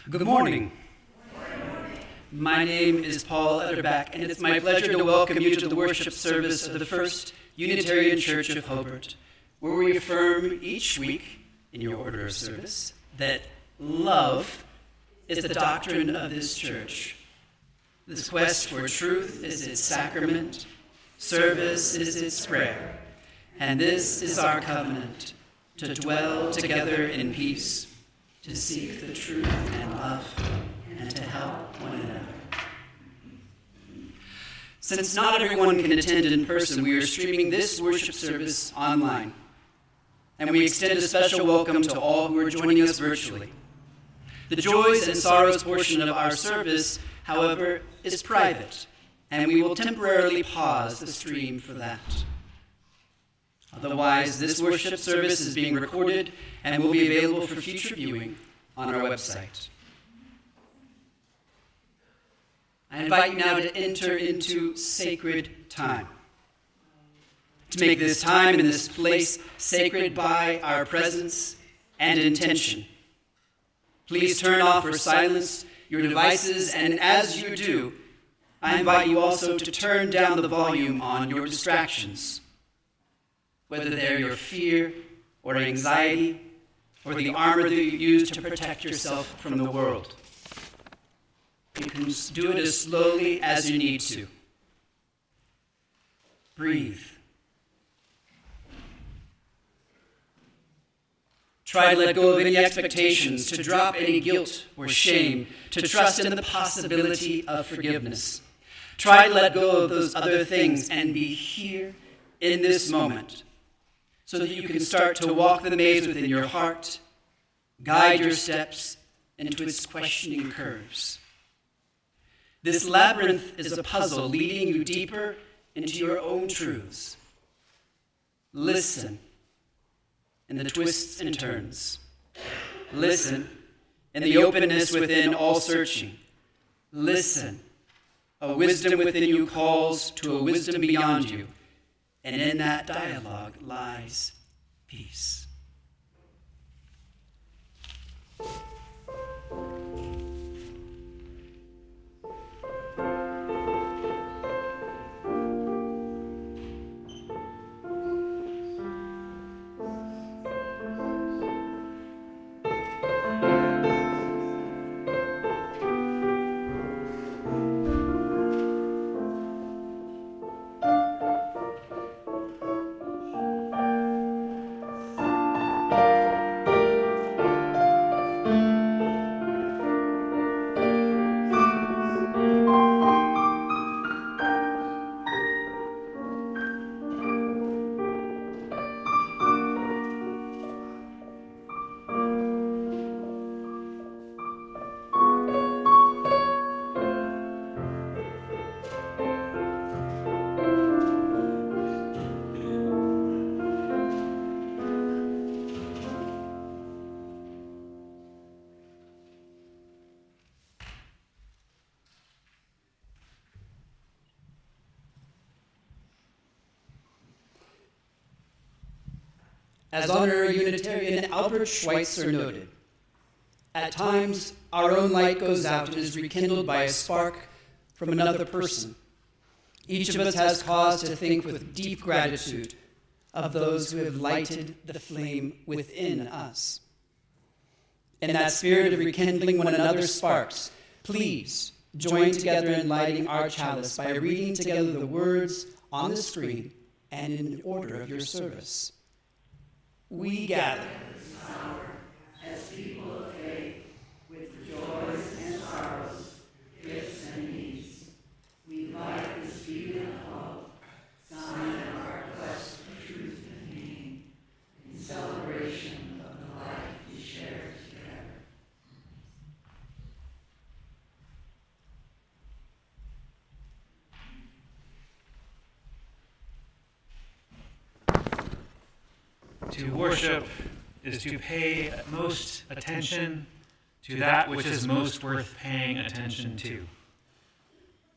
Good morning. My name is Paul Etterback, and it's my pleasure to welcome you to the worship service of the First Unitarian Church of Hobart, where we affirm each week in your order of service that love is the doctrine of this church. This quest for truth is its sacrament, service is its prayer, and this is our covenant, to dwell together in peace, to seek the truth and love, and to help one another. Since not everyone can attend in person, we are streaming this worship service online, and we extend a special welcome to all who are joining us virtually. The joys and sorrows portion of our service, however, is private, and we will temporarily pause the stream for that. Otherwise, this worship service is being recorded and will be available for future viewing on our website. I invite you now to enter into sacred time. To make this time and this place sacred by our presence and intention. Please turn off or silence your devices, and as you do, I invite you also to turn down the volume on your distractions, whether they're your fear or anxiety or the armor that you use to protect yourself from the world. You can do it as slowly as you need to. Breathe. Try to let go of any expectations, to drop any guilt or shame, to trust in the possibility of forgiveness. Try to let go of those other things and be here in this moment, so that you can start to walk the maze within your heart, guide your steps into its questioning curves. This labyrinth is a puzzle leading you deeper into your own truths. Listen in the twists and turns. Listen in the openness within all searching. Listen. A wisdom within you calls to a wisdom beyond you. And in that dialogue lies peace. As honorary Unitarian Albert Schweitzer noted, at times our own light goes out and is rekindled by a spark from another person. Each of us has cause to think with deep gratitude of those who have lighted the flame within us. In that spirit of rekindling one another's sparks, please join together in lighting our chalice by reading together the words on the screen and in the order of your service. We gather this hour as people of faith, with joys and sorrows, gifts and needs. We light the spirit of hope, sign of our quest for truth and meaning, in celebration of the life we share together. To worship is to pay most attention to that which is most worth paying attention to.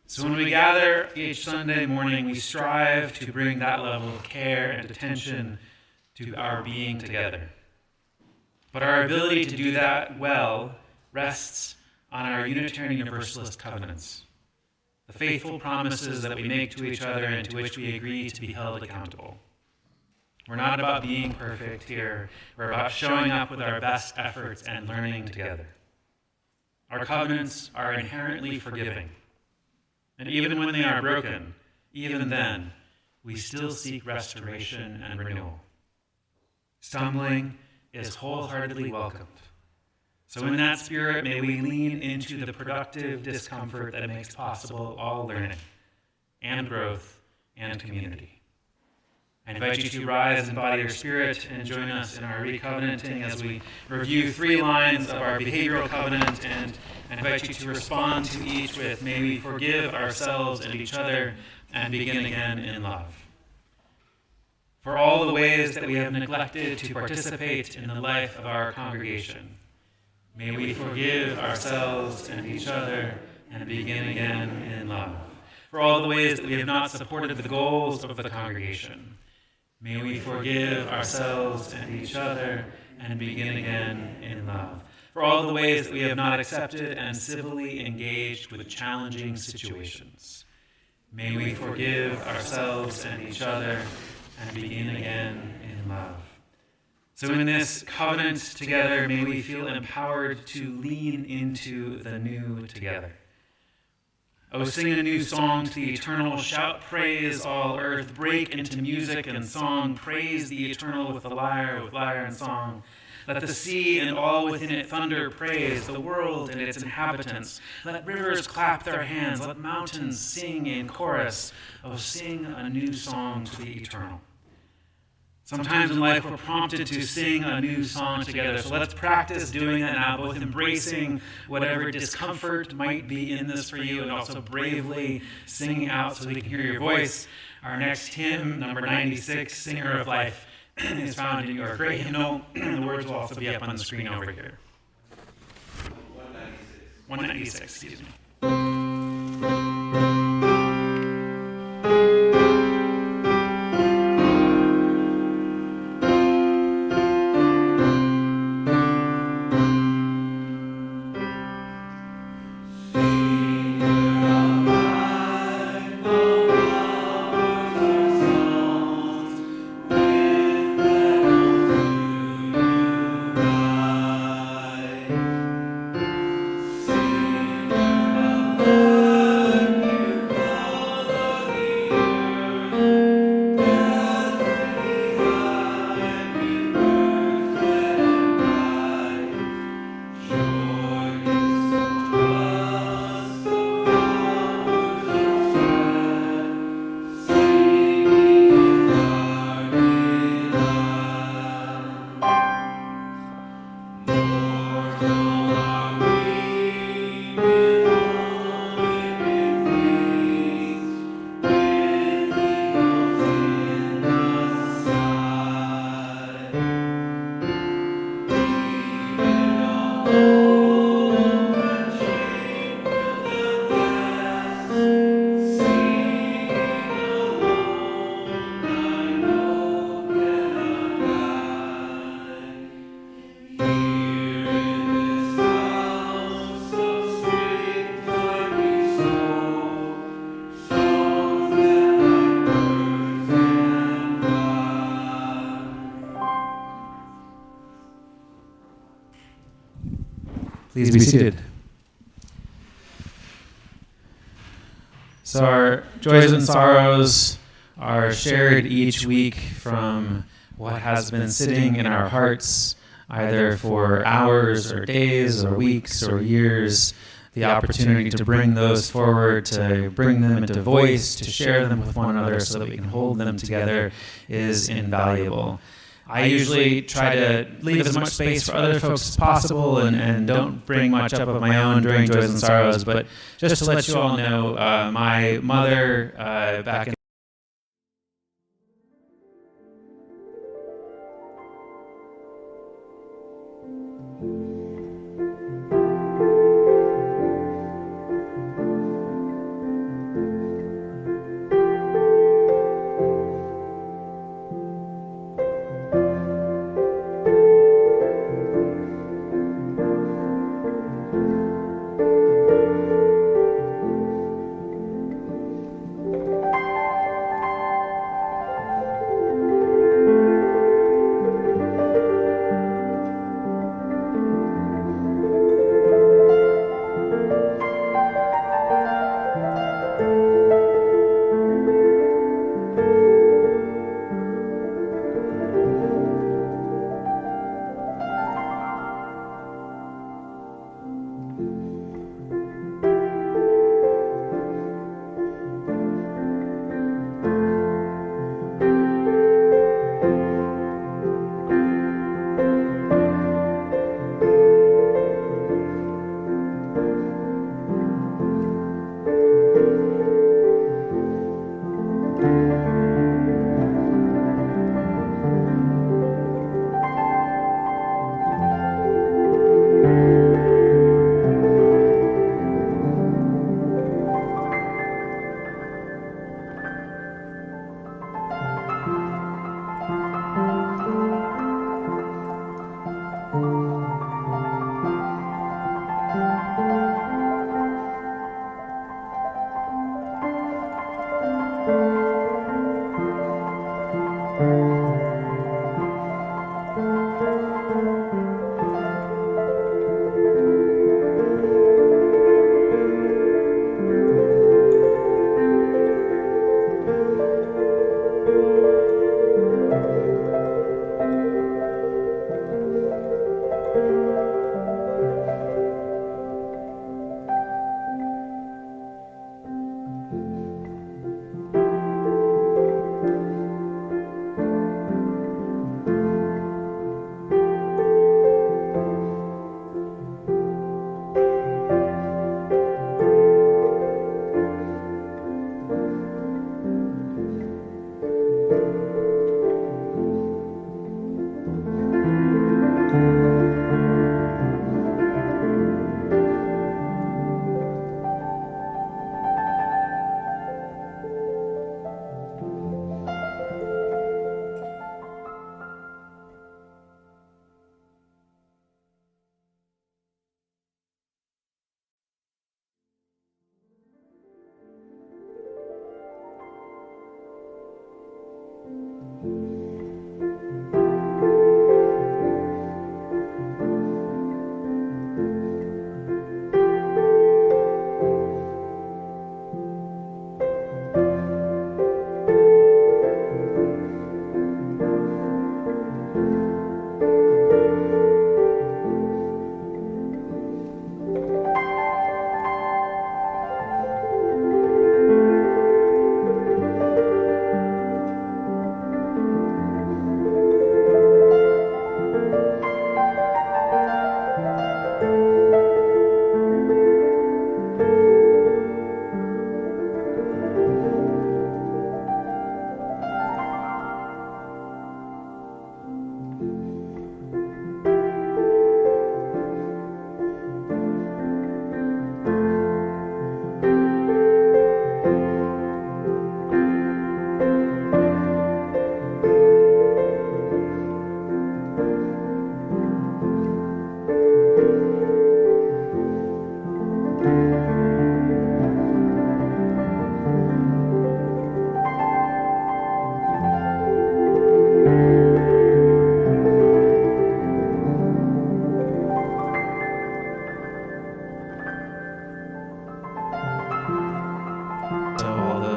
So when we gather each Sunday morning, we strive to bring that level of care and attention to our being together. But our ability to do that well rests on our Unitarian Universalist covenants, the faithful promises that we make to each other and to which we agree to be held accountable. We're not about being perfect here. We're about showing up with our best efforts and learning together. Our covenants are inherently forgiving. And even when they are broken, even then, we still seek restoration and renewal. Stumbling is wholeheartedly welcomed. So in that spirit, may we lean into the productive discomfort that makes possible all learning and growth and community. I invite you to rise in body or spirit and join us in our recovenanting as we review 3 lines of our behavioral covenant, and I invite you to respond to each with, may we forgive ourselves and each other and begin again in love. For all the ways that we have neglected to participate in the life of our congregation, may we forgive ourselves and each other and begin again in love. For all the ways that we have not supported the goals of the congregation, may we forgive ourselves and each other and begin again in love. For all the ways that we have not accepted and civilly engaged with challenging situations, may we forgive ourselves and each other and begin again in love. So in this covenant together, may we feel empowered to lean into the new together. Oh, sing a new song to the eternal, shout praise all earth, break into music and song, praise the eternal with lyre and song. Let the sea and all within it thunder praise, the world and its inhabitants. Let rivers clap their hands, let mountains sing in chorus. Oh, sing a new song to the eternal. Sometimes in life we're prompted to sing a new song together, so let's practice doing that now, both embracing whatever discomfort might be in this for you and also bravely singing out so we can hear your voice. Our next hymn, number 96, Singer of Life, is found in your great hymnal, and the words will also be up on the screen over here. 196, excuse me. Please be seated. So our joys and sorrows are shared each week from what has been sitting in our hearts, either for hours or days or weeks or years. The opportunity to bring those forward, to bring them into voice, to share them with one another so that we can hold them together is invaluable. I usually try to leave as much space for other folks as possible and don't bring much up of my own during Joys and Sorrows, but just to let you all know, my mother back in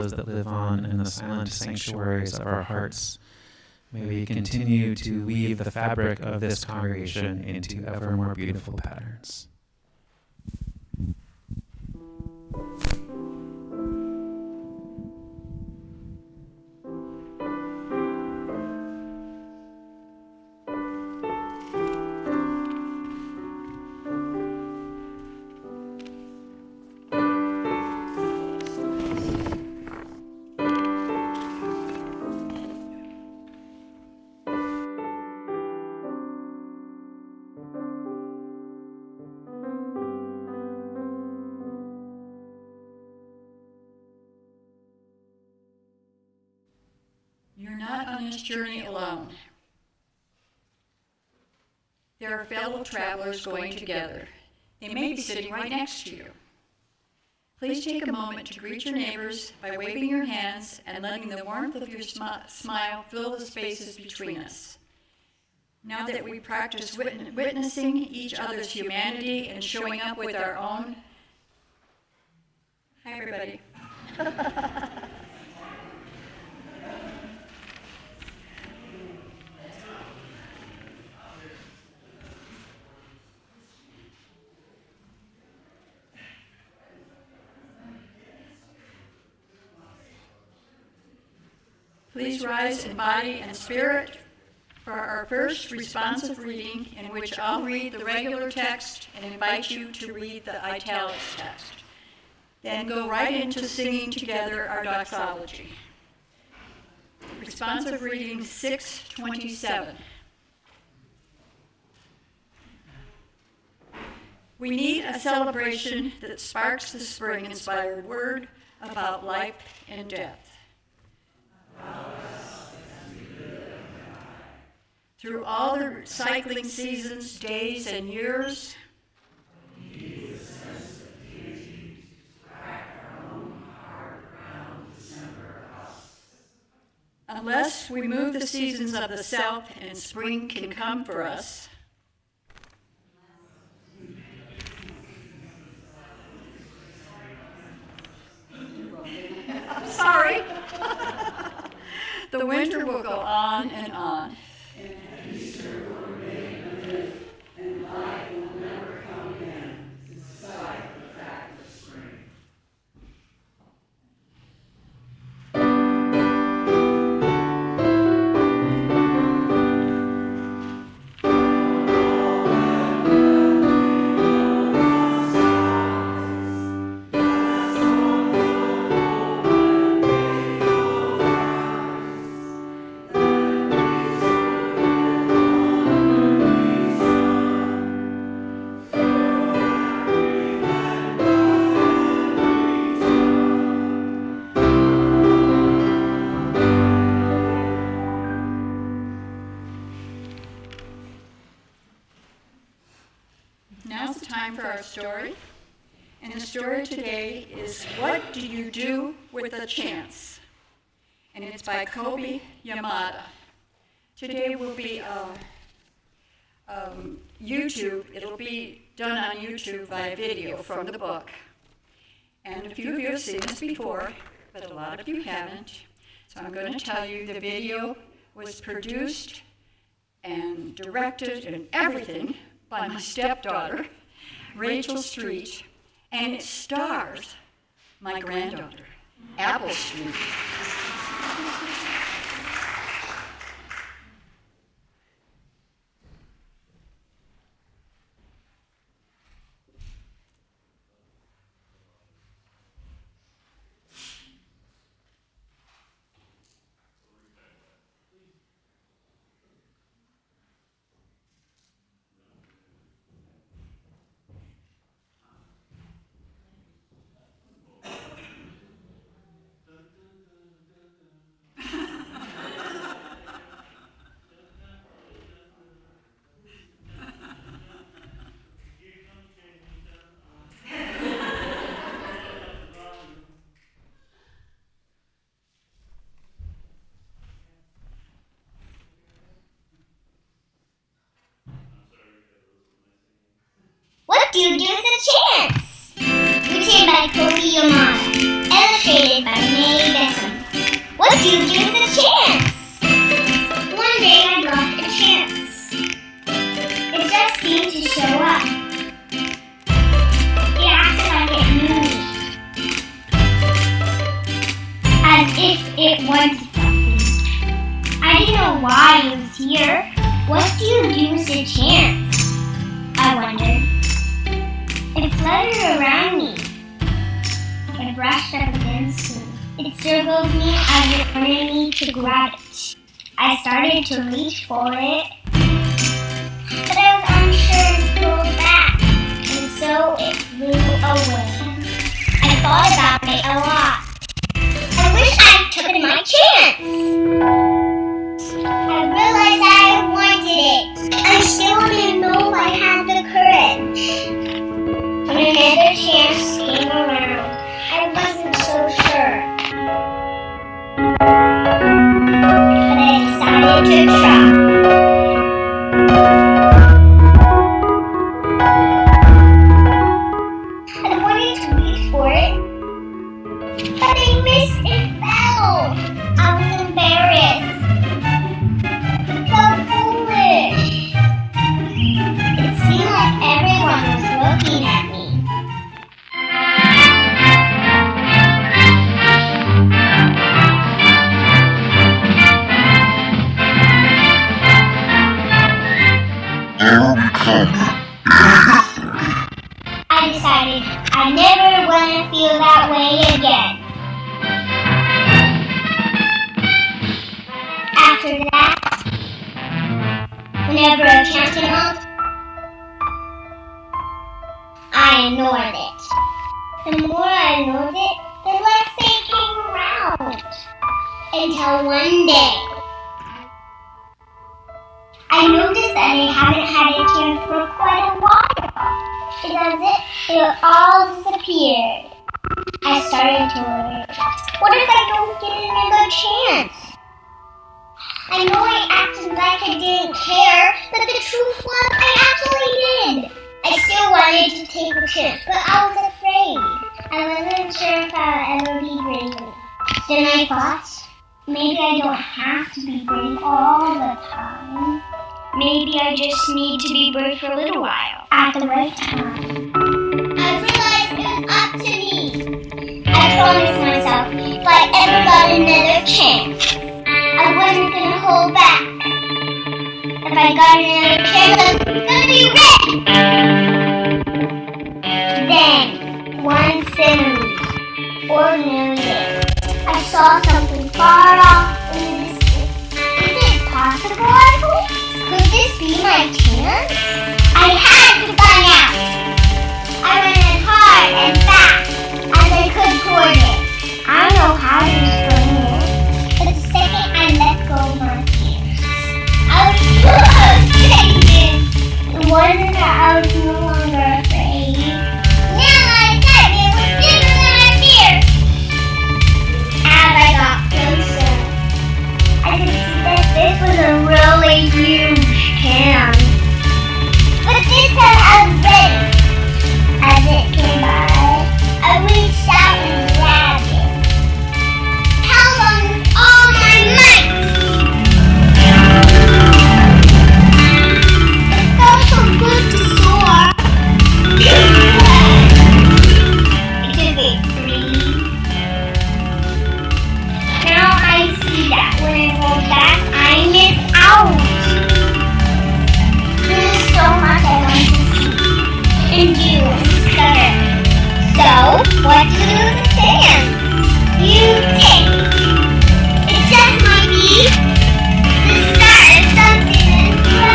those that live on in the silent sanctuaries of our hearts. May we continue to weave the fabric of this congregation into ever more beautiful patterns. You're not on this journey alone. There are fellow travelers going together. They may be sitting right next to you. Please take a moment to greet your neighbors by waving your hands and letting the warmth of your smile fill the spaces between us. Now that we practice witnessing each other's humanity and showing up with our own. Hi, everybody. Please rise in body and spirit for our first responsive reading, in which I'll read the regular text and invite you to read the italics text. Then go right into singing together our doxology. Responsive reading 627. We need a celebration that sparks the spring-inspired word about life and death. Through all the cycling seasons, days, and years, unless we move the seasons of the self and spring can come for us, I'm sorry. The winter will go on and on. And Easter will remain a myth, and life will never come again, despite the fact of spring. Now's the time for our story. And the story today is What Do You Do with a Chance? And it's by Kobe Yamada. Today will be YouTube. It'll be done on YouTube by video from the book. And a few of you have seen this before, but a lot of you haven't. So I'm going to tell you the video was produced and directed and everything by my stepdaughter, Rachel Street, and it stars my granddaughter, Apple Street. What do you do with a chance? Written by Kobe Yamada. Illustrated by May unexpected chance, I wondered. It fluttered around me. It brushed up against me. It circled me as it wanted me to grab it. I started to reach for it, but I was unsure and pulled back, and so it flew away. I thought about it a lot. I wish I'd taken my chance. I realized I wanted it. I still didn't know if I had the courage. When another chance came around, I wasn't so sure. But I decided to try. I wanted to reach for it, but I missed and fell. I was embarrassed. So foolish. It seemed like everyone was looking at me. I decided I never want to feel that way again. After that, whenever a chance came up, I ignored it. The more I ignored it, the less they came around. Until one day, I noticed that I haven't had a chance for quite a while. It all disappeared. I started to worry. What if I don't get another chance? I know I acted like I didn't care, but the truth was I actually did. I still wanted to take a chance, but I was afraid. I wasn't sure if I would ever be brave. Then I thought, maybe I don't have to be brave all the time. Maybe I just need to be brave for a little while, at the right time. I realized it was up to me. I promised myself if I ever got another chance, I wasn't gonna hold back. If I got another chance, I was gonna be ready. Then, one suddenly, ordinary day, I saw something far off in the distance. Is it possible, I hope? Could this be my chance? I had to find out. I ran as hard and fast as I could toward it. I know how to explain it, but the second I let go of my fears, I was so excited. It wasn't that I was no longer afraid. Now my excitement was bigger than my fears. As I got closer, I could see that this was a really huge chance. But this time I was ready. As it came by, I reached out and grabbed it. Held on with all my might. It felt so good to soar. It's a victory. Now I see that when I roll back, I miss out. There's so much I want to see and do and discover. So, what to do with the chance? You take. It just might be the start of something incredible.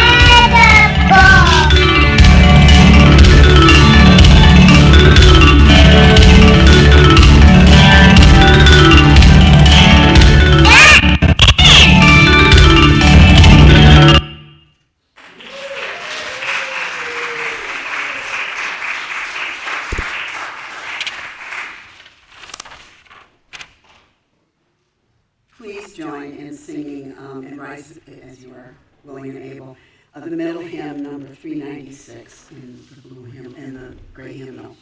Please join in singing and rise as you are willing and able. The middle hymn, number 396, in the blue hymn, in the gray hymnal.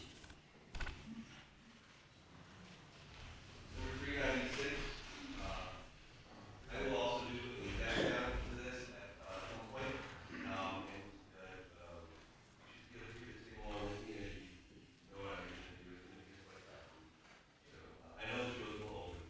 Number 396. I will also do a background to this at some point, and you should feel free to sing along with me as you know what I'm going to do and things like that. So I know this goes a little older.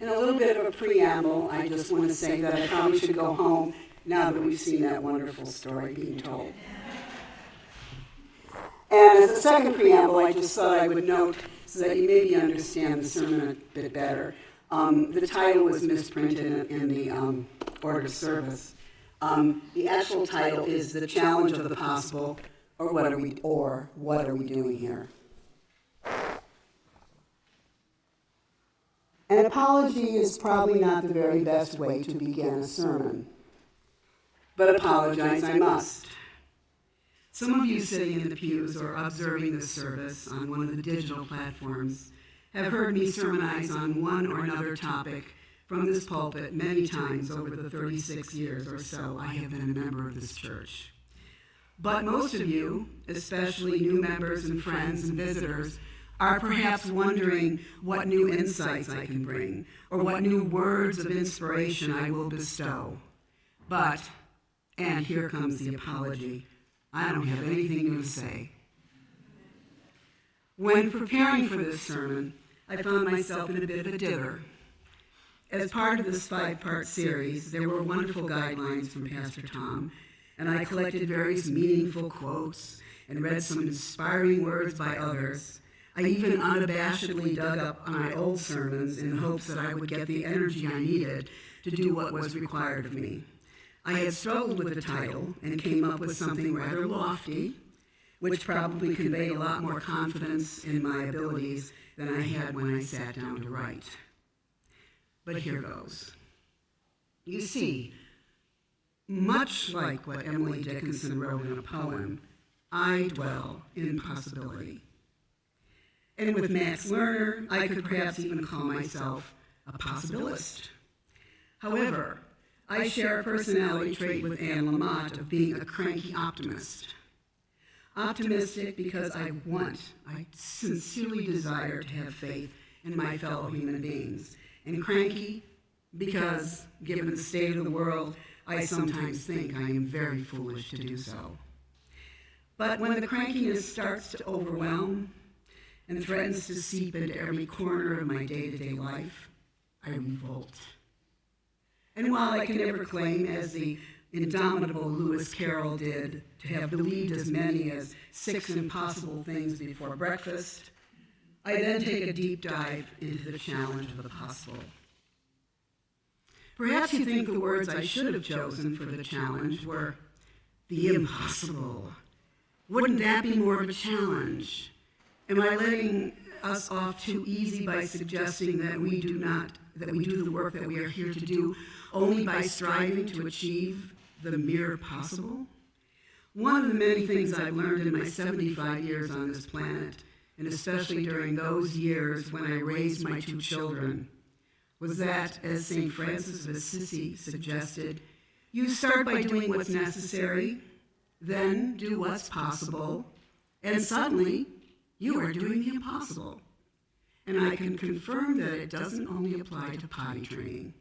In a little bit of a preamble, I just want to say that I probably should go home now that we've seen that wonderful story being told. And as a second preamble, I just thought I would note, so that you maybe understand the sermon a bit better. The title was misprinted in the order of service. The actual title is "The Challenge of the Possible," or what are we doing here? An apology is probably not the very best way to begin a sermon, but apologize I must. Some of you sitting in the pews or observing the service on one of the digital platforms have heard me sermonize on one or another topic from this pulpit many times over the 36 years or so I have been a member of this church. But most of you, especially new members and friends and visitors, are perhaps wondering what new insights I can bring or what new words of inspiration I will bestow. But, and here comes the apology, I don't have anything new to say. When preparing for this sermon, I found myself in a bit of a dither. As part of this 5-part series, there were wonderful guidelines from Pastor Tom, and I collected various meaningful quotes and read some inspiring words by others. I even unabashedly dug up my old sermons in hopes that I would get the energy I needed to do what was required of me. I had struggled with the title and came up with something rather lofty, which probably conveyed a lot more confidence in my abilities than I had when I sat down to write. But here goes. You see, much like what Emily Dickinson wrote in a poem, I dwell in possibility. And with Max Lerner, I could perhaps even call myself a possibilist. However, I share a personality trait with Anne Lamott of being a cranky optimist. Optimistic because I sincerely desire to have faith in my fellow human beings. And cranky because, given the state of the world, I sometimes think I am very foolish to do so. But when the crankiness starts to overwhelm and threatens to seep into every corner of my day-to-day life, I revolt. And while I can never claim, as the indomitable Lewis Carroll did, to have believed as many as 6 impossible things before breakfast, I then take a deep dive into the challenge of the possible. Perhaps you think the words I should have chosen for the challenge were the impossible. Wouldn't that be more of a challenge? Am I letting us off too easy by suggesting that we do the work that we are here to do only by striving to achieve the mere possible? One of the many things I've learned in my 75 years on this planet, and especially during those years when I raised my 2 children, was that, as St. Francis of Assisi suggested, you start by doing what's necessary, then do what's possible, and suddenly you are doing the impossible. And I can confirm that it doesn't only apply to potty training.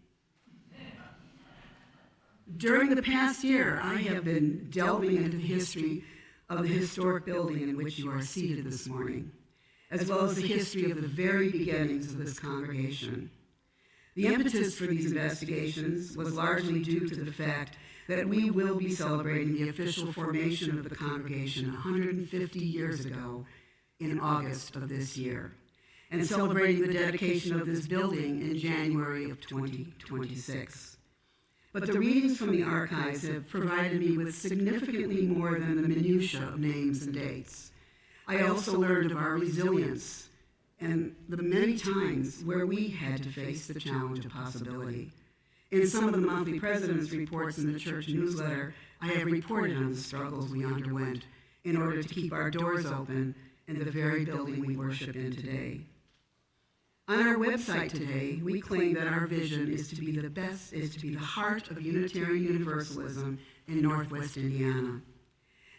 During the past year, I have been delving into the history of the historic building in which you are seated this morning, as well as the history of the very beginnings of this congregation. The impetus for these investigations was largely due to the fact that we will be celebrating the official formation of the congregation 150 years ago in August of this year, and celebrating the dedication of this building in January of 2026. But the readings from the archives have provided me with significantly more than the minutiae of names and dates. I also learned of our resilience and the many times where we had to face the challenge of possibility. In some of the monthly president's reports in the church newsletter, I have reported on the struggles we underwent in order to keep our doors open in the very building we worship in today. On our website today, we claim that our vision is to be the heart of Unitarian Universalism in Northwest Indiana.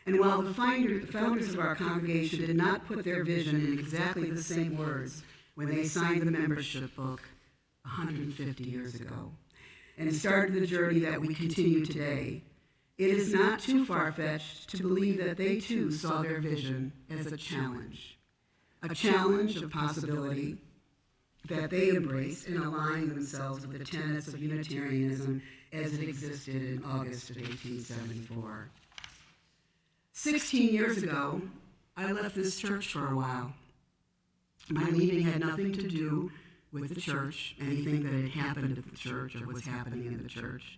And while the founders of our congregation did not put their vision in exactly the same words when they signed the membership book 150 years ago and started the journey that we continue today, it is not too far-fetched to believe that they too saw their vision as a challenge of possibility that they embraced in aligning themselves with the tenets of Unitarianism as it existed in August of 1874. 16 years ago, I left this church for a while. My leaving had nothing to do with the church, anything that had happened at the church or was happening in the church.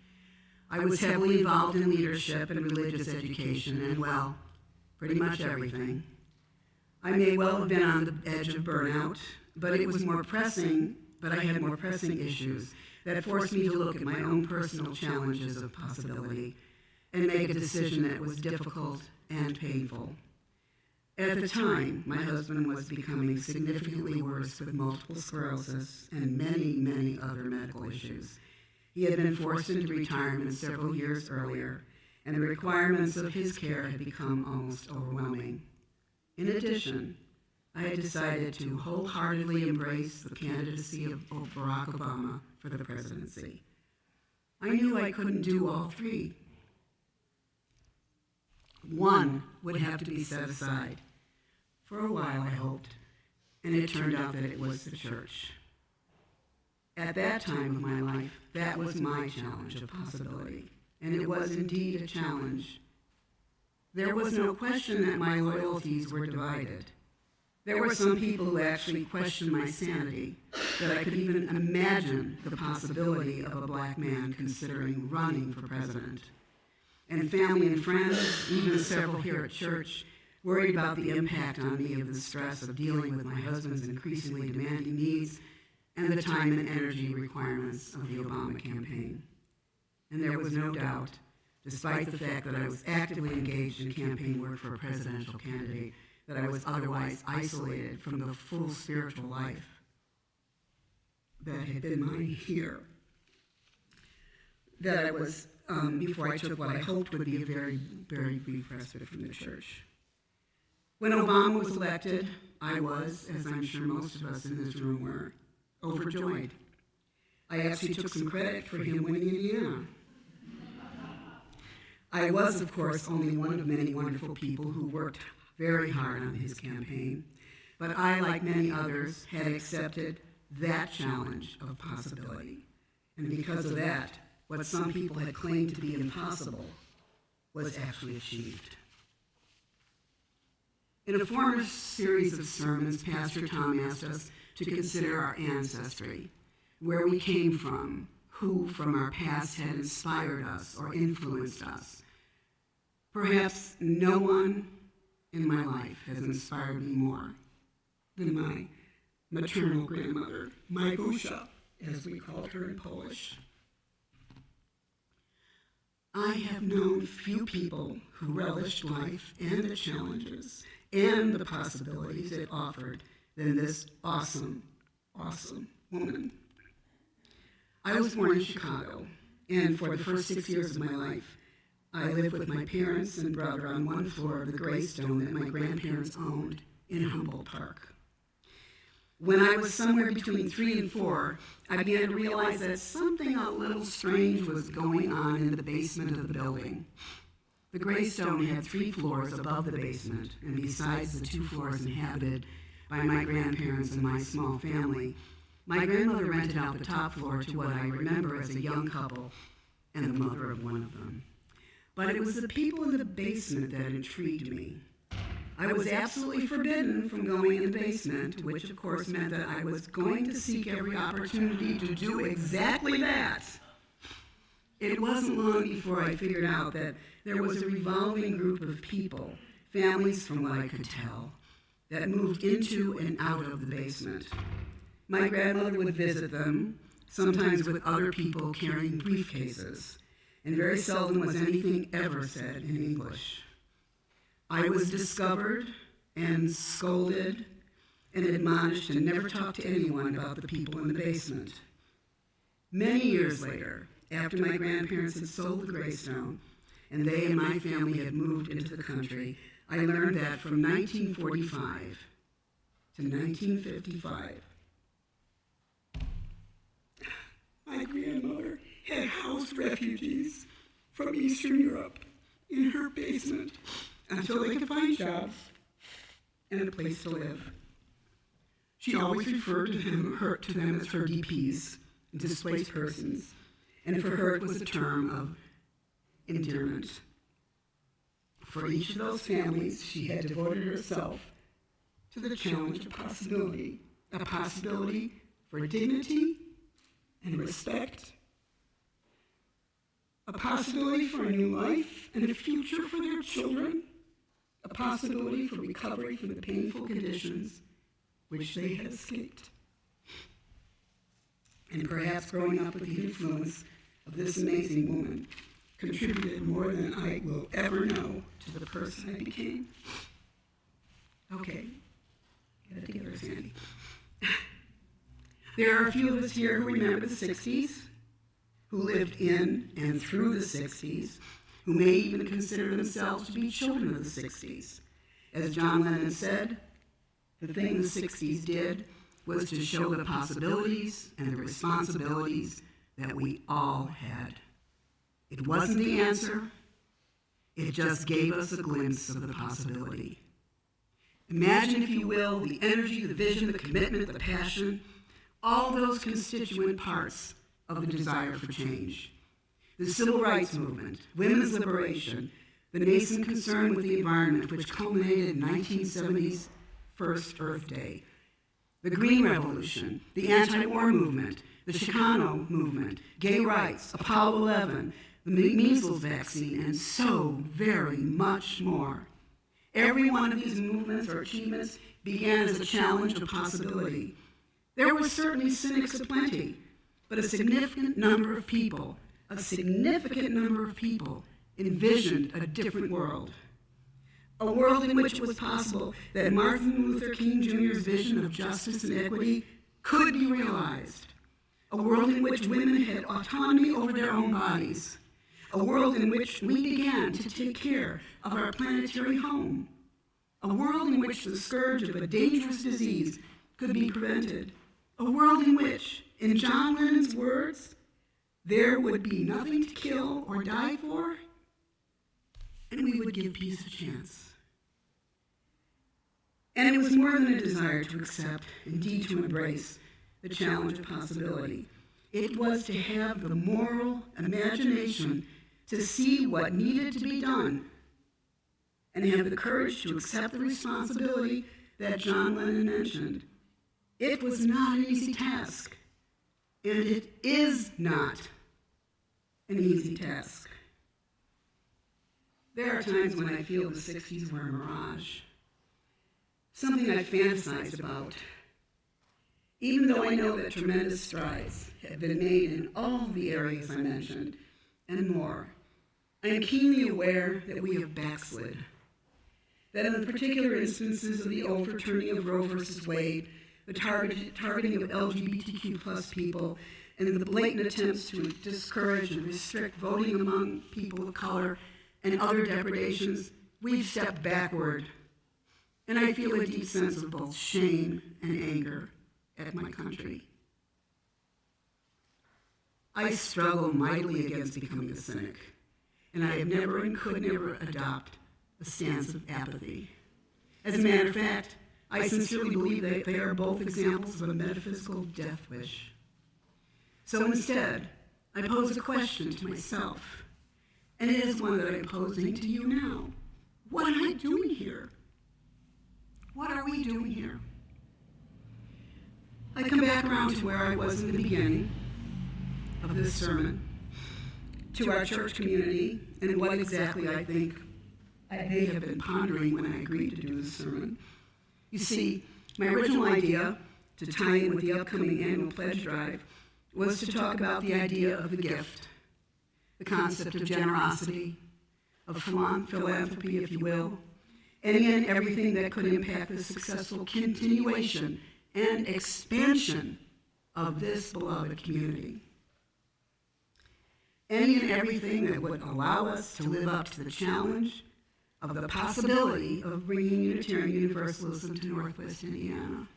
I was heavily involved in leadership and religious education and, well, pretty much everything. I may well have been on the edge of burnout, but I had more pressing issues that forced me to look at my own personal challenges of possibility and make a decision that was difficult and painful. At the time, my husband was becoming significantly worse with multiple sclerosis and many, many other medical issues. He had been forced into retirement several years earlier, and the requirements of his care had become almost overwhelming. In addition, I had decided to wholeheartedly embrace the candidacy of Barack Obama for the presidency. I knew I couldn't do all three. One would have to be set aside. For a while, I hoped, and it turned out that it was the church. At that time of my life, that was my challenge of possibility, and it was indeed a challenge. There was no question that my loyalties were divided. There were some people who actually questioned my sanity, that I could even imagine the possibility of a black man considering running for president. And family and friends, even several here at church, worried about the impact on me of the stress of dealing with my husband's increasingly demanding needs and the time and energy requirements of the Obama campaign. And there was no doubt, despite the fact that I was actively engaged in campaign work for a presidential candidate, that I was otherwise isolated from the full spiritual life that had been mine here. That I was, before I took what I hoped would be a very, very brief respite from the church. When Obama was elected, I was, as I'm sure most of us in this room were, overjoyed. I actually took some credit for him winning Indiana. I was, of course, only one of many wonderful people who worked very hard on his campaign, but I, like many others, had accepted that challenge of possibility. And because of that, what some people had claimed to be impossible was actually achieved. In a former series of sermons, Pastor Tom asked us to consider our ancestry, where we came from, who from our past had inspired us or influenced us. Perhaps no one in my life has inspired me more than my maternal grandmother, Majusza, as we called her in Polish. I have known few people who relished life and the challenges and the possibilities it offered than this awesome, awesome woman. I was born in Chicago, and for the first 6 years of my life, I lived with my parents and brother on one floor of the Greystone that my grandparents owned in Humboldt Park. When I was somewhere between 3 and 4, I began to realize that something a little strange was going on in the basement of the building. The Greystone had 3 floors above the basement, and besides the 2 floors inhabited by my grandparents and my small family, my grandmother rented out the top floor to what I remember as a young couple and the mother of one of them. But it was the people in the basement that intrigued me. I was absolutely forbidden from going in the basement, which of course meant that I was going to seek every opportunity to do exactly that. It wasn't long before I figured out that there was a revolving group of people, families from what I could tell, that moved into and out of the basement. My grandmother would visit them, sometimes with other people carrying briefcases, and very seldom was anything ever said in English. I was discovered and scolded and admonished and never talked to anyone about the people in the basement. Many years later, after my grandparents had sold the Greystone and they and my family had moved into the country, I learned that from 1945 to 1955, my grandmother had housed refugees from Eastern Europe in her basement until they could find jobs and a place to live. She always referred to them as her DPs, displaced persons, and for her it was a term of endearment. For each of those families, she had devoted herself to the challenge of possibility, a possibility for dignity and respect, a possibility for a new life and a future for their children, a possibility for recovery from the painful conditions which they had escaped. And perhaps growing up with the influence of this amazing woman contributed more than I will ever know to the person I became. Okay, get it together, Sandi. There are a few of us here who remember the 60s, who lived in and through the 60s, who may even consider themselves to be children of the 60s. As John Lennon said, the thing the 60s did was to show the possibilities and the responsibilities that we all had. It wasn't the answer, it just gave us a glimpse of the possibility. Imagine, if you will, the energy, the vision, the commitment, the passion, all those constituent parts of the desire for change. The civil rights movement, women's liberation, the nascent concern with the environment, which culminated in 1970's first Earth Day, the Green Revolution, the anti-war movement, the Chicano movement, gay rights, Apollo 11, the measles vaccine, and so very much more. Every one of these movements or achievements began as a challenge of possibility. There were certainly cynics aplenty, but a significant number of people envisioned a different world. A world in which it was possible that Martin Luther King Jr.'s vision of justice and equity could be realized. A world in which women had autonomy over their own bodies. A world in which we began to take care of our planetary home. A world in which the scourge of a dangerous disease could be prevented. A world in which, in John Lennon's words, there would be nothing to kill or die for, and we would give peace a chance. And it was more than a desire to accept, indeed to embrace, the challenge of possibility. It was to have the moral imagination to see what needed to be done and have the courage to accept the responsibility that John Lennon mentioned. It was not an easy task, and it is not an easy task. There are times when I feel the 60s were a mirage, something I fantasized about, even though I know that tremendous strides have been made in all the areas I mentioned, and more. I am keenly aware that we have backslid, that in the particular instances of the overturning of Roe versus Wade, the targeting of LGBTQ plus people, and the blatant attempts to discourage and restrict voting among people of color and other depredations, we've stepped backward. And I feel a deep sense of both shame and anger at my country. I struggle mightily against becoming a cynic, and I have never and could never adopt a stance of apathy. As a matter of fact, I sincerely believe that they are both examples of a metaphysical death wish. So instead, I pose a question to myself, and it is one that I'm posing to you now. What am I doing here? What are we doing here? I come back around to where I was in the beginning of this sermon, to our church community, and what exactly I think I may have been pondering when I agreed to do this sermon. You see, my original idea to tie in with the upcoming annual pledge drive was to talk about the idea of the gift, the concept of generosity, of philanthropy, if you will, any and everything that could impact the successful continuation and expansion of this beloved community. Any and everything that would allow us to live up to the challenge of the possibility of bringing Unitarian Universalism to Northwest Indiana.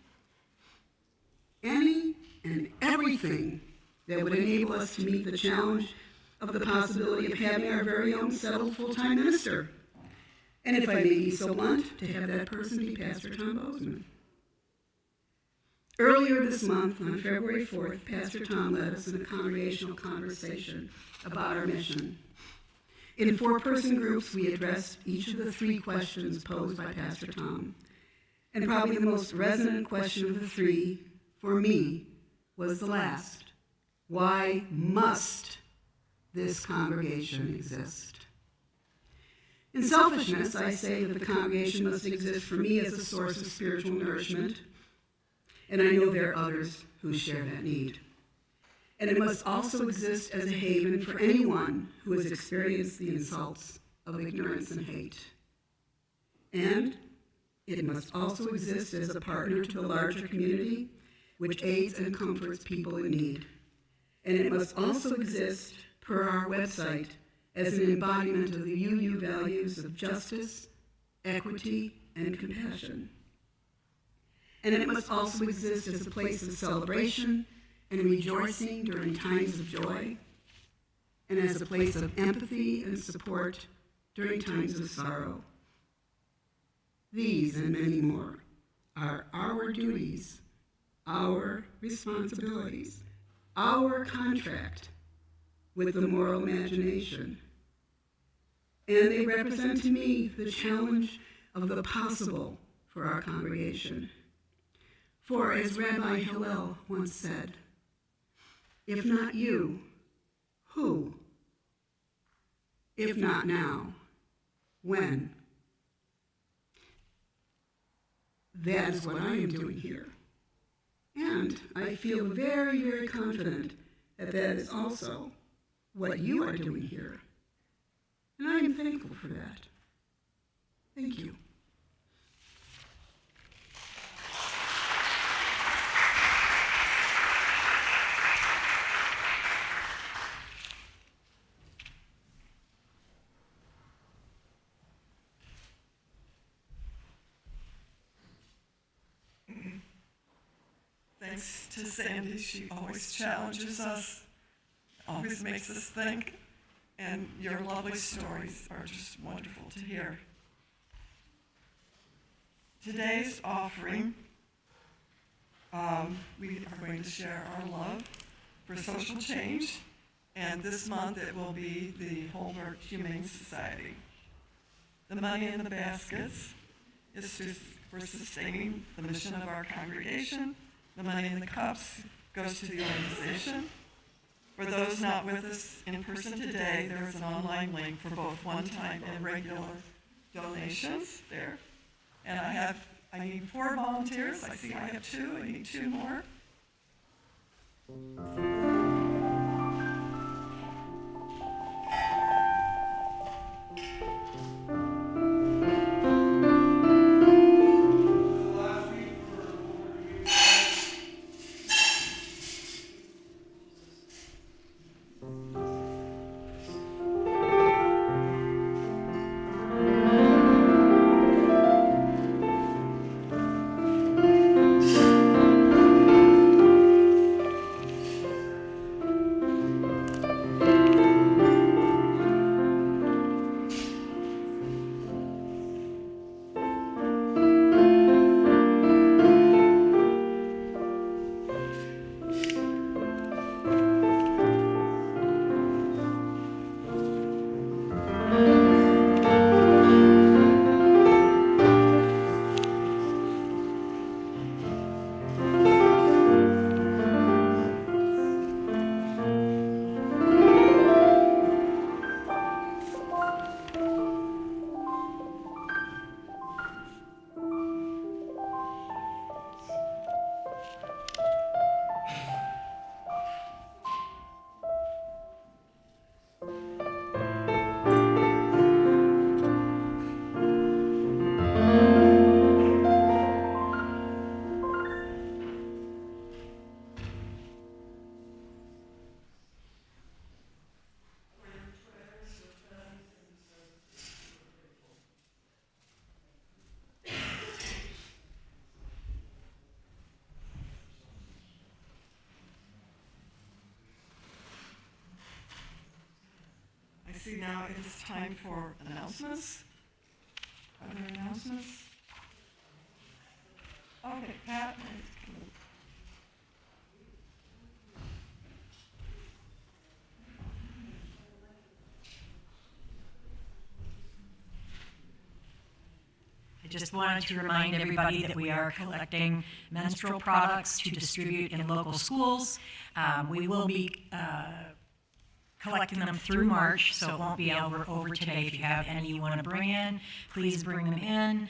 Any and everything that would enable us to meet the challenge of the possibility of having our very own settled full-time minister. And if I may be so blunt, to have that person be Pastor Tom Bozeman. Earlier this month, on February 4th, Pastor Tom led us in a congregational conversation about our mission. In 4-person groups, we addressed each of the 3 questions posed by Pastor Tom. And probably the most resonant question of the 3, for me, was the last. Why must this congregation exist? In selfishness, I say that the congregation must exist for me as a source of spiritual nourishment, and I know there are others who share that need. And it must also exist as a haven for anyone who has experienced the insults of ignorance and hate. And it must also exist as a partner to the larger community, which aids and comforts people in need. And it must also exist, per our website, as an embodiment of the UU values of justice, equity, and compassion. And it must also exist as a place of celebration and rejoicing during times of joy, and as a place of empathy and support during times of sorrow. These and many more are our duties, our responsibilities, our contract with the moral imagination. And they represent to me the challenge of the possible for our congregation. For as Rabbi Hillel once said, if not you, who? If not now, when? That is what I am doing here. And I feel very, very confident that that is also what you are doing here. And I am thankful for that. Thank you. Thanks to Sandi, she always challenges us, always makes us think, and your lovely stories are just wonderful to hear. Today's offering, we are going to share our love for social change, and this month it will be the Hobart Humane Society. The money in the baskets is for sustaining the mission of our congregation. The money in the cups goes to the organization. For those not with us in person today, there is an online link for both one-time and regular donations there. And I need 4 volunteers. I see I have 2. I need 2 more. see now it is time for announcements. Are there announcements? Okay, Pat. I just wanted to remind everybody that we are collecting menstrual products to distribute in local schools. We will be collecting them through March, so it won't be over today. If you have any you want to bring in, please bring them in.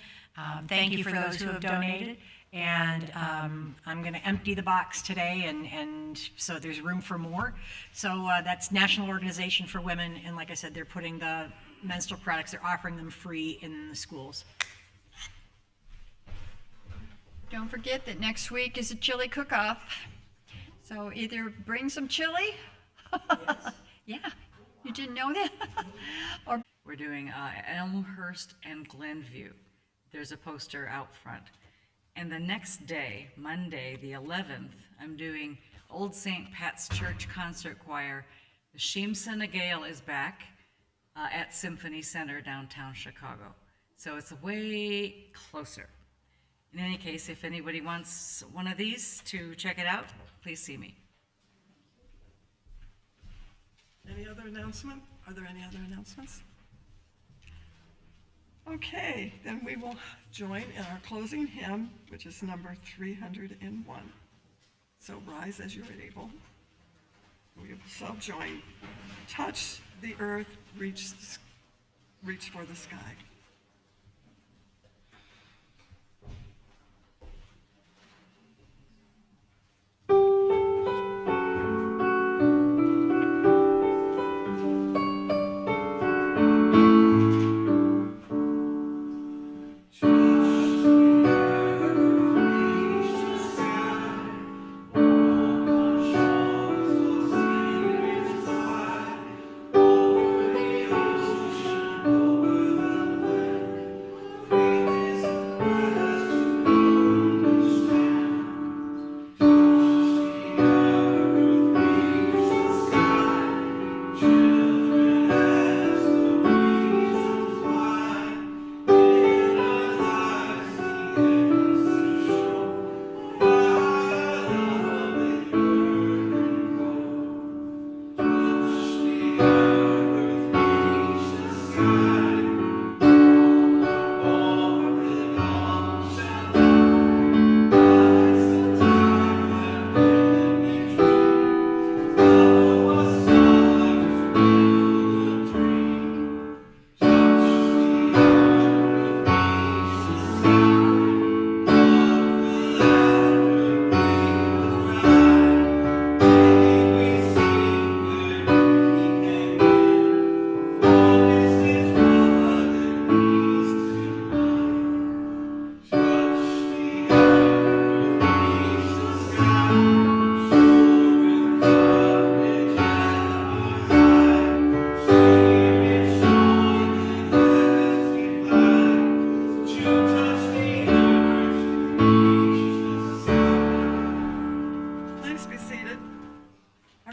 Thank you for those who have donated. And I'm going to empty the box today, and so there's room for more. So that's National Organization for Women, and like I said, they're putting the menstrual products, they're offering them free in the schools. Don't forget that next week is a chili cook-off. So either bring some chili. Yes. Yeah, you didn't know that? Or we're doing Elmhurst and Glenview. There's a poster out front. And the next day, Monday, the 11th, I'm doing Old St. Pat's Church Concert Choir. The Sheemson Gale is back at Symphony Center, downtown Chicago. So it's way closer. In any case, if anybody wants one of these to check it out, please see me. Any other announcement? Are there any other announcements? Okay, then we will join in our closing hymn, which is number 301. So rise as you are able. We will self-join. Touch the earth, reach for the sky.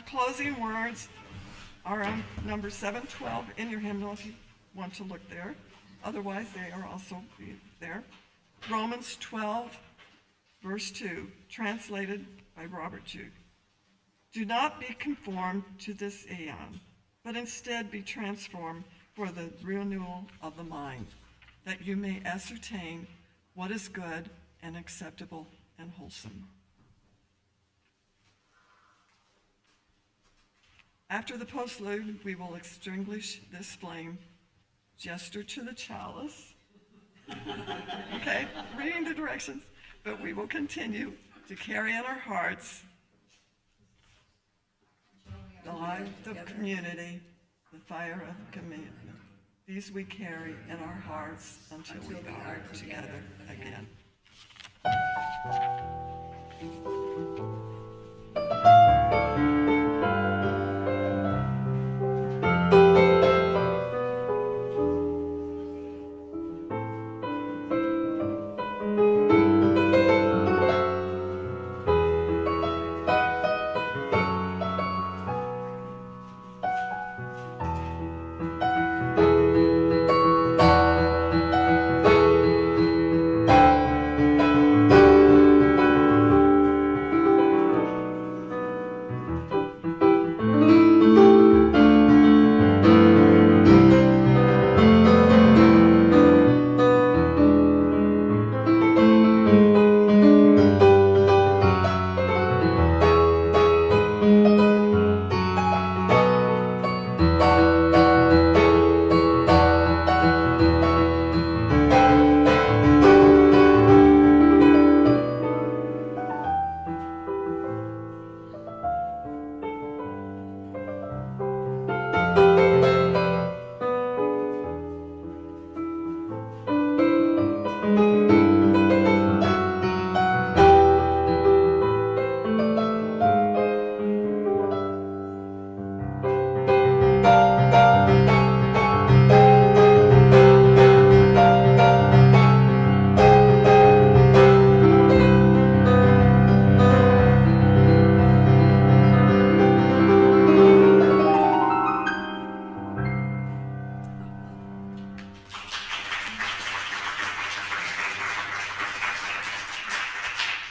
Closing words are on number 712 in your hymnal if you want to look there. Otherwise, they are also there. Romans 12, verse 2, translated by Robert Jude. Do not be conformed to this aeon, but instead be transformed for the renewal of the mind, that you may ascertain what is good and acceptable and wholesome. After the postlude, we will extinguish this flame, gesture to the chalice. Okay, reading the directions, but we will continue to carry in our hearts the light of community, the fire of commitment. These we carry in our hearts until we are together again.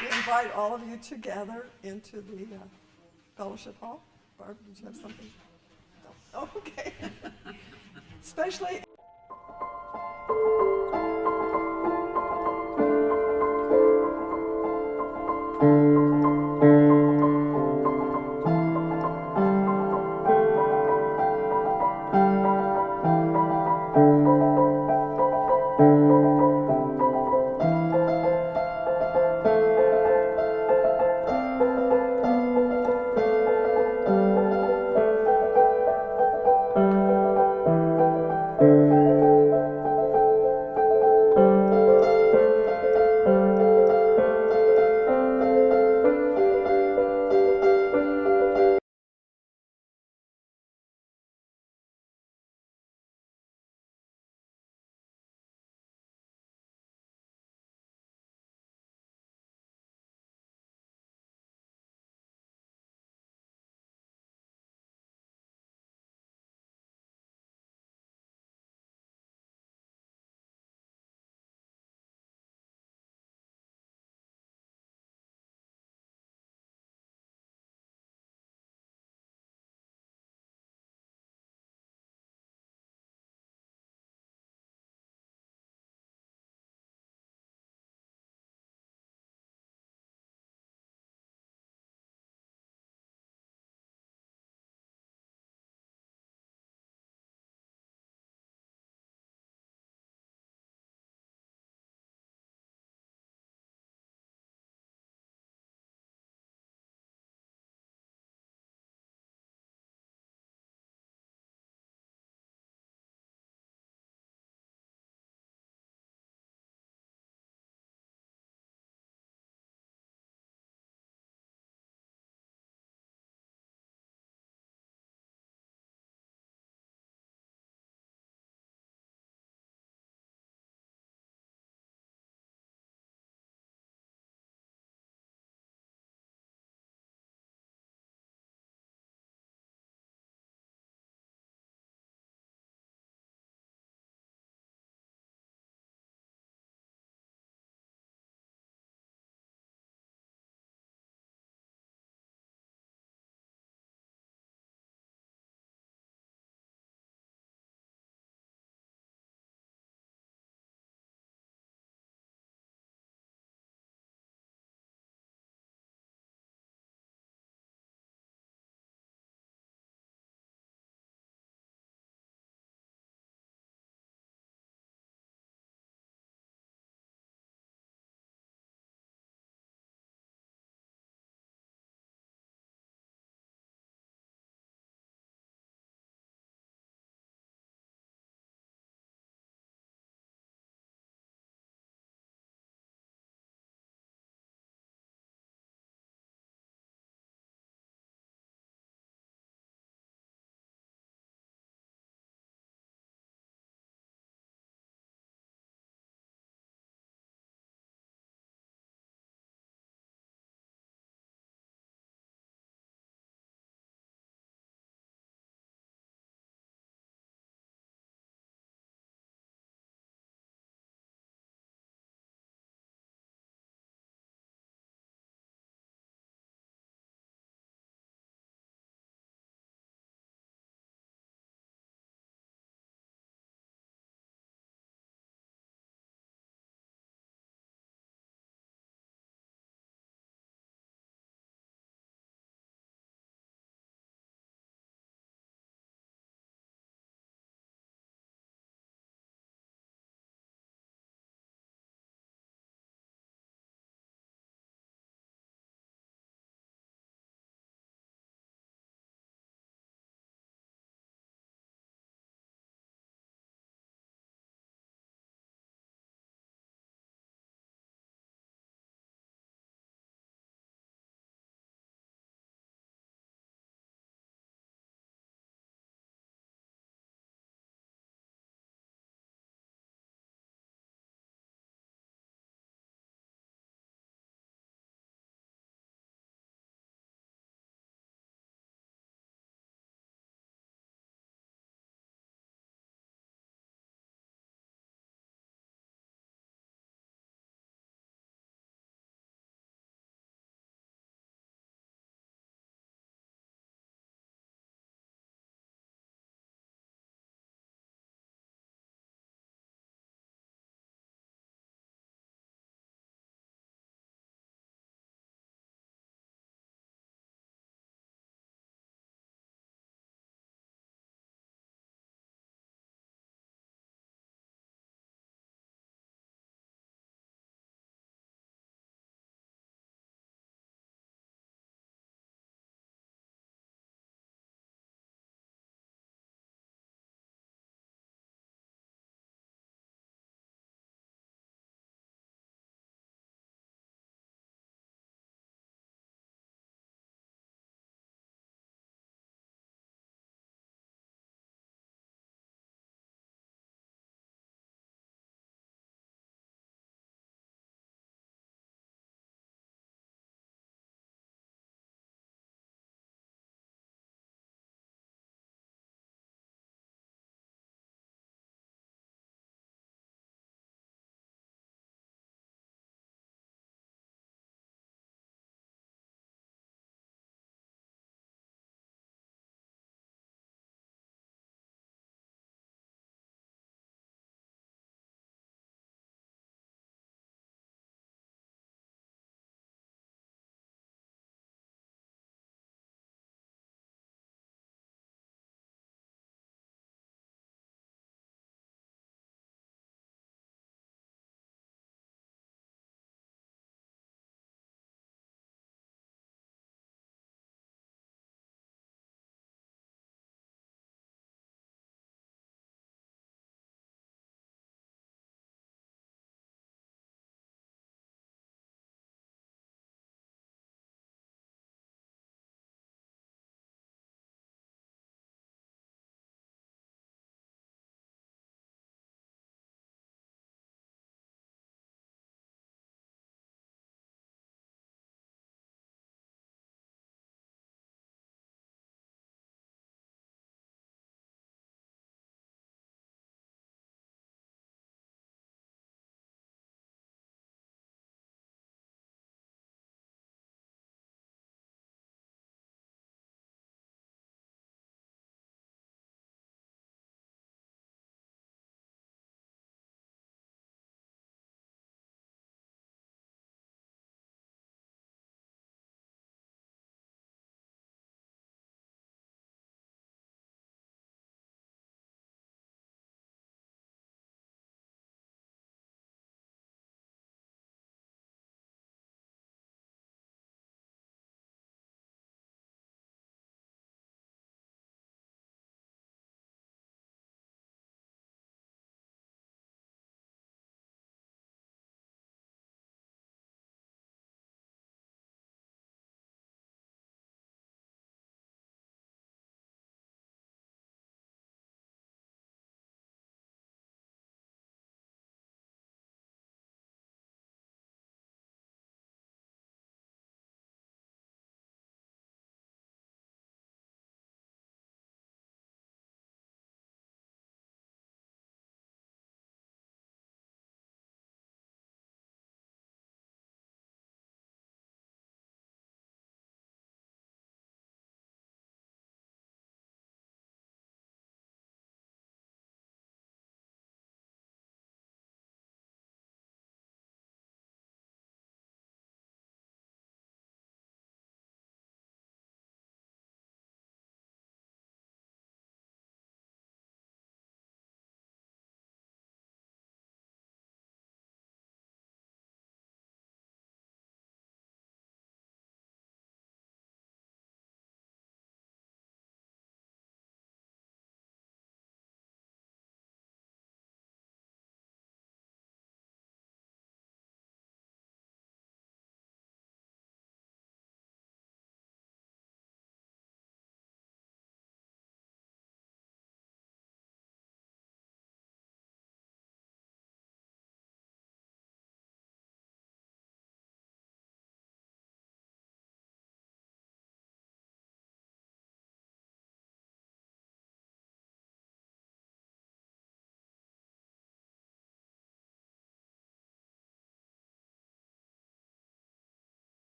We invite all of you together into the fellowship hall. Barb, did you have something? No? Oh, okay. Especially